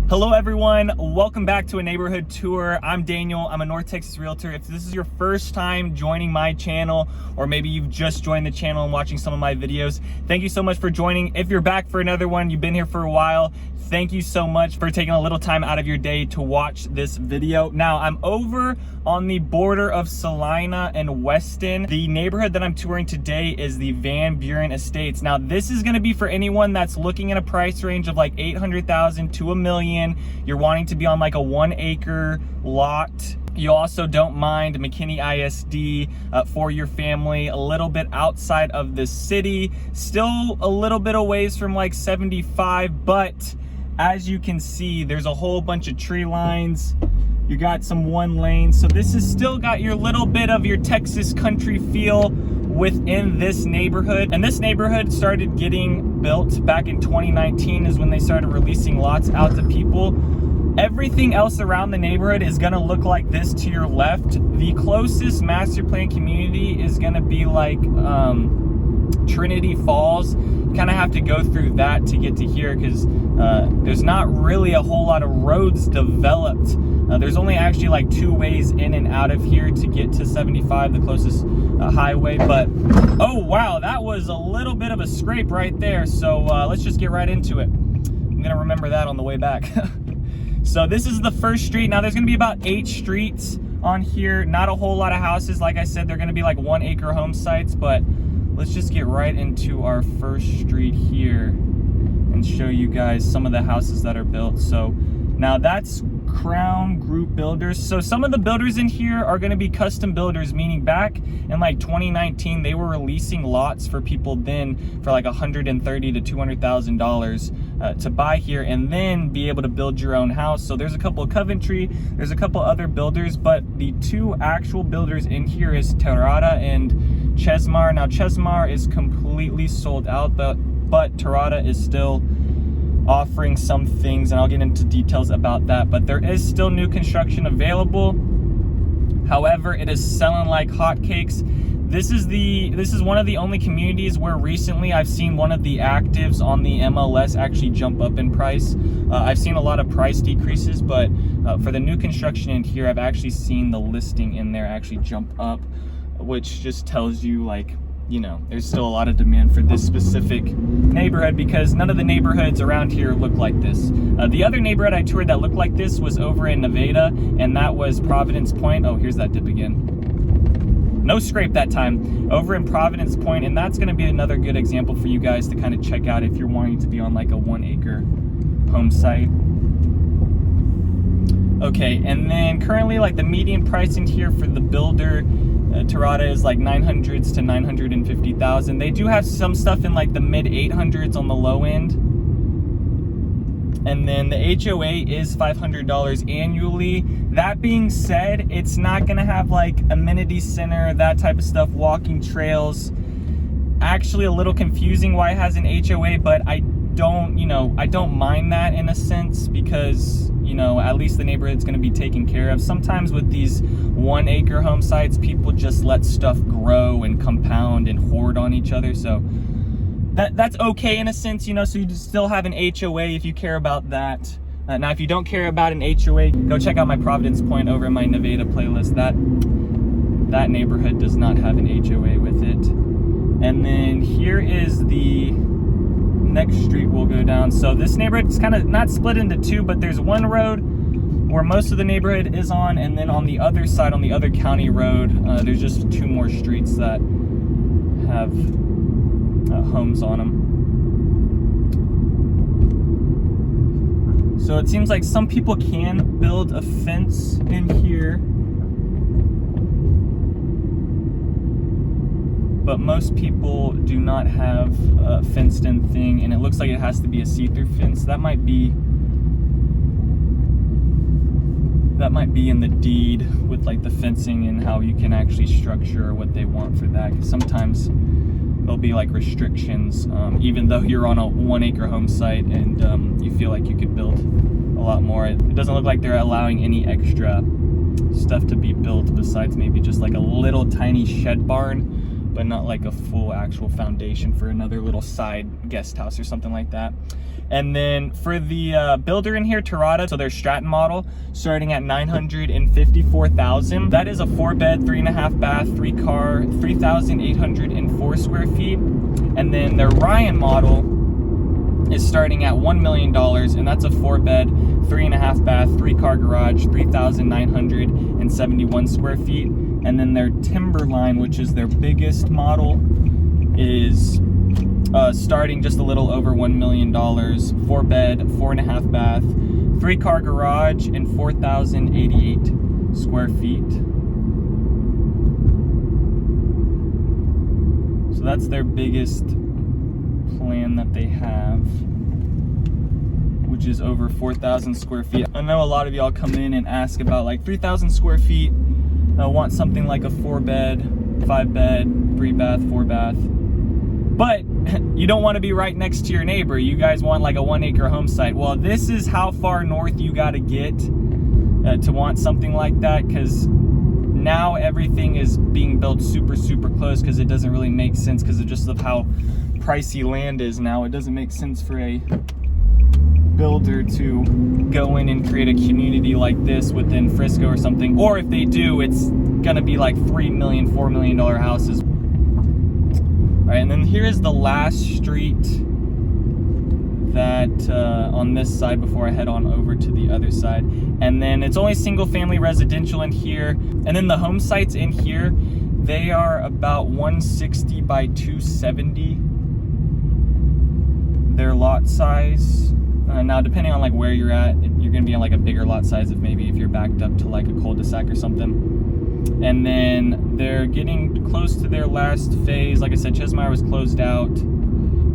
Hello everyone, welcome back to a neighborhood tour. I'm Daniel, I'm a North Texas realtor. If this is your first time joining my channel, or maybe you've just joined the channel and watching some of my videos, thank you so much for joining. If you're back for another one, you've been here for a while, thank you so much for taking a little time out of your day to watch this video. Now, I'm over on the border of Celina and Weston. The neighborhood that I'm touring today is the Buren Estates. Now, this is gonna be for anyone that's looking at a price range of like 800,000 to $1 million. You're wanting to be on like a 1 acre lot. You also don't mind McKinney ISD for your family, a little bit outside of the city, still a little bit of ways from like 75, but as you can see, there's a whole bunch of tree lines. You got some one lane. So this has still got your little bit of your Texas country feel within this neighborhood. And this neighborhood started getting built back in 2019 is when they started releasing lots out to people. Everything else around the neighborhood is gonna look like this to your left. The closest master plan community is gonna be like Trinity Falls. You kind of have to go through that to get to here because there's not really a whole lot of roads developed. There's only actually like 2 ways in and out of here to get to 75, the closest highway. But oh wow, that was a little bit of a scrape right there. So let's just get right into it. I'm gonna remember that on the way back. So this is the first street. Now there's gonna be about 8 streets on here. Not a whole lot of houses. Like I said, they're gonna be like 1 acre home sites, but let's just get right into our first street here and show you guys some of the houses that are built. So now that's Crown Group Builders. So some of the builders in here are going to be custom builders, meaning back in like 2019 they were releasing lots for people then for like $130,000 to $200,000 to buy here and then be able to build your own house. So there's a couple of Coventry, there's a couple other builders, but the 2 actual builders in here is Terrata and Chesmar. Now Chesmar is completely sold out, but Terrata is still offering some things, and I'll get into details about that. But there is still new construction available. However, it is selling like hotcakes. This is one of the only communities where recently I've seen one of the actives on the MLS actually jump up in price. I've seen a lot of price decreases, but for the new construction in here, I've actually seen the listing in there actually jump up, which just tells you, like, you know, there's still a lot of demand for this specific neighborhood because none of the neighborhoods around here look like this. The other neighborhood I toured that looked like this was over in Nevada, and that was Providence Point. Oh, here's that dip again. No scrape that time. Over in Providence Point, and that's gonna be another good example for you guys to kind of check out if you're wanting to be on like a 1 acre home site. Okay, and then currently like the median price in here for the builder Terrata is like 900s to 950,000. They do have some stuff in like the mid 800s on the low end. And then the HOA is $500 annually. That being said, it's not gonna have like amenity center, that type of stuff, walking trails. Actually a little confusing why it has an HOA, but I don't mind that in a sense because, you know, at least the neighborhood's going to be taken care of. Sometimes with these 1 acre home sites, people just let stuff grow and compound and hoard on each other. So that's okay in a sense, you know, so you just still have an HOA if you care about that. Now, if you don't care about an HOA, go check out my Providence Point over in my Nevada playlist. That neighborhood does not have an HOA with it. And then here is the next street we'll go down. So this neighborhood is kind of not split into 2, but there's one road where most of the neighborhood is on, and then on the other side, on the other county road, there's just 2 more streets that have homes on them. So it seems like some people can build a fence in here, but most people do not have a fenced in thing, and it looks like it has to be a see-through fence. That might be in the deed with like the fencing and how you can actually structure what they want for that, because sometimes there'll be like restrictions even though you're on a 1 acre home site and you feel like you could build a lot more. It doesn't look like they're allowing any extra stuff to be built besides maybe just like a little tiny shed barn but not like a full actual foundation for another little side guest house or something like that. And then for the builder in here, Terrata, so their Stratton model, starting at $954,000. That is a 4-bed, 3.5 bath, 3-car, 3,804 square feet. And then their Ryan model is starting at $1 million, and that's a 4-bed, 3.5 bath, 3-car garage, 3,971 square feet. And then their Timberline, which is their biggest model, is starting just a little over $1 million, 4-bed, 4.5 bath, 3-car garage, and 4,088 square feet. So that's their biggest plan that they have, which is over 4,000 square feet. I know a lot of y'all come in and ask about like 3,000 square feet. I want something like a 4-bed, 5-bed, 3-bath, 4-bath. But you don't want to be right next to your neighbor. You guys want like a 1-acre home site. Well, this is how far north you got to get to want something like that, because now everything is being built super close, because it doesn't really make sense because of just of how pricey land is now. It doesn't make sense for a builder to go in and create a community like this within Frisco or something. Or if they do, it's gonna be like $3 million, $4 million houses. All right, and then here's the last street that on this side before I head on over to the other side. And then it's only single family residential in here. And then the home sites in here, they are about 160 by 270, their lot size. Now, depending on like where you're at, you're gonna be on like a bigger lot size if you're backed up to like a cul-de-sac or something. And then they're getting close to their last phase. Like I said, Chesmeyer was closed out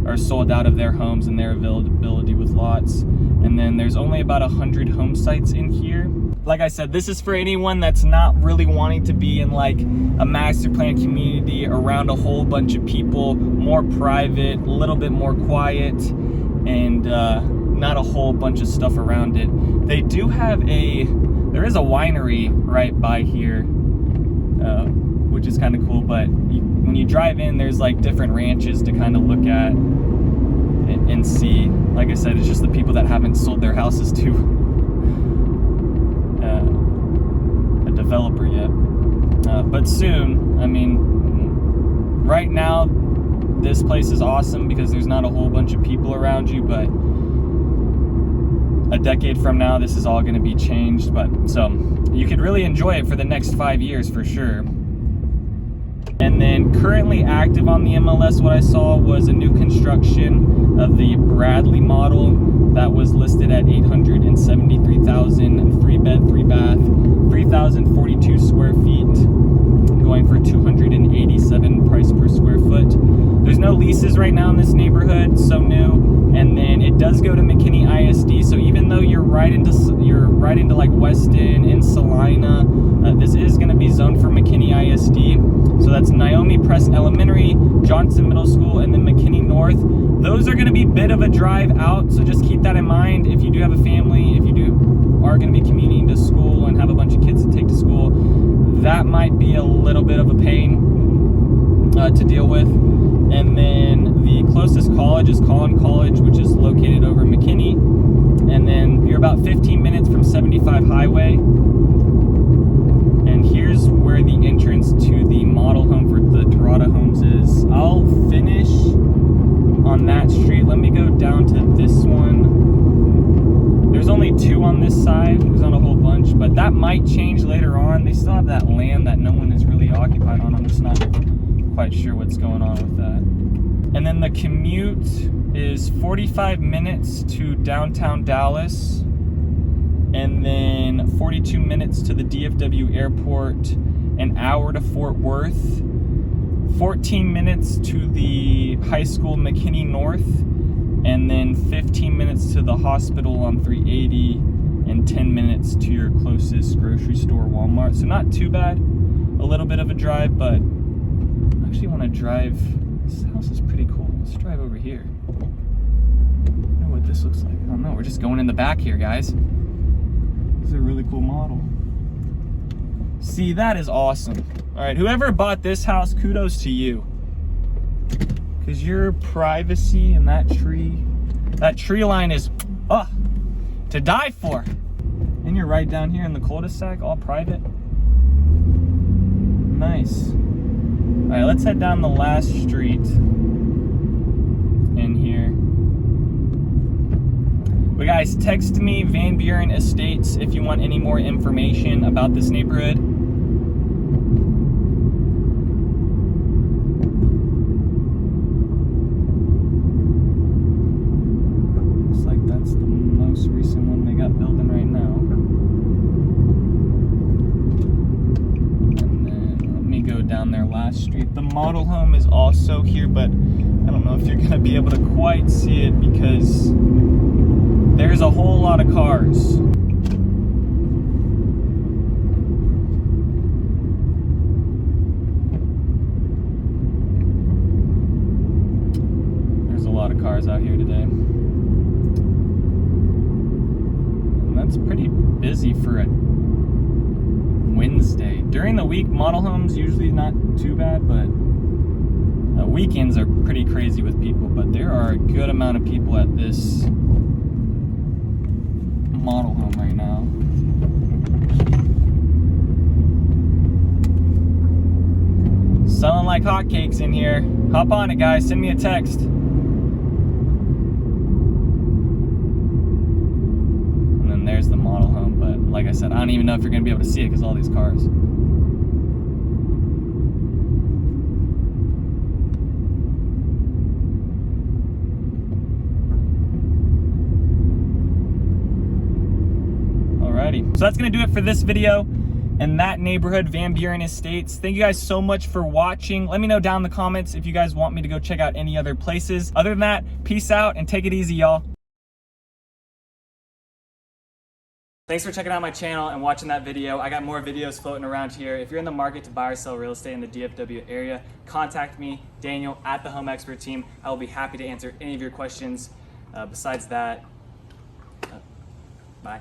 or sold out of their homes and their availability with lots. And then there's only about 100 home sites in here. Like I said, this is for anyone that's not really wanting to be in like a master plan community around a whole bunch of people, more private, a little bit more quiet, and not a whole bunch of stuff around it. They do have there is a winery right by here, which is kind of cool, but when you drive in, there's like different ranches to kind of look at and see. Like I said, it's just the people that haven't sold their houses to a developer yet. But soon, I mean, right now, this place is awesome because there's not a whole bunch of people around you, but a decade from now, this is all going to be changed. But so you could really enjoy it for the next 5 years for sure. And then currently active on the MLS, what I saw was a new construction of the Bradley model that was listed at $873,000, 3-bed, 3-bath, 3,042 square feet, going for $287 price per square foot. There's no leases right now in this neighborhood, so new. And then it does go to McKinney ISD. So even though you're right into like Weston and Celina, this is going to be zoned for McKinney ISD. So that's Naomi Press Elementary, Johnson Middle School, and then McKinney North. Those are going to be a bit of a drive out, so just keep that in mind. If you do have a family, if you are going to be commuting to school and have a bunch of kids to take to school, that might be a little bit of a pain to deal with. And then the closest college is Collin College, which is located over in McKinney. And then you're about 15 minutes from 75 Highway. And here's where the entrance to the model home for the Terrata homes is. I'll finish on that street. Let me go down to this one. There's only 2 on this side. There's not a whole bunch, but that might change later on. They still have that land that no one is really occupied on. I'm just not quite sure what's going on with that. And then the commute is 45 minutes to downtown Dallas, and then 42 minutes to the DFW airport, an hour to Fort Worth, 14 minutes to the high school McKinney North, and then 15 minutes to the hospital on 380, and 10 minutes to your closest grocery store, Walmart. So not too bad, a little bit of a drive, but I actually want to drive. This house is pretty cool. Let's drive over here. I don't know what this looks like. I don't know. We're just going in the back here, guys. This is a really cool model. See, that is awesome. All right, whoever bought this house, kudos to you. Because your privacy and that tree line is to die for. And you're right down here in the cul-de-sac, all private. Nice. All right, let's head down the last street in here. But guys, text me Van Buren Estates if you want any more information about this neighborhood. Looks like that's the most recent one they got building right now. And then let me go down their last street. The model home is also here, but I don't know if you're gonna be able to quite see it because there's a whole lot of cars. There's a lot of cars out here today. And that's pretty busy for a Wednesday. During the week, model homes usually not too bad, but weekends are pretty crazy with people. But there are a good amount of people at this model home right now. Selling like hotcakes in here. Hop on it, guys. Send me a text. And then there's the model home, but like I said, I don't even know if you're gonna be able to see it because all these cars. So that's gonna do it for this video in that neighborhood, Van Buren Estates. Thank you guys so much for watching. Let me know down in the comments if you guys want me to go check out any other places. Other than that, peace out and take it easy, y'all. Thanks for checking out my channel and watching that video. I got more videos floating around here. If you're in the market to buy or sell real estate in the DFW area, contact me, Daniel, at the Home Expert Team. I will be happy to answer any of your questions. Besides that, bye.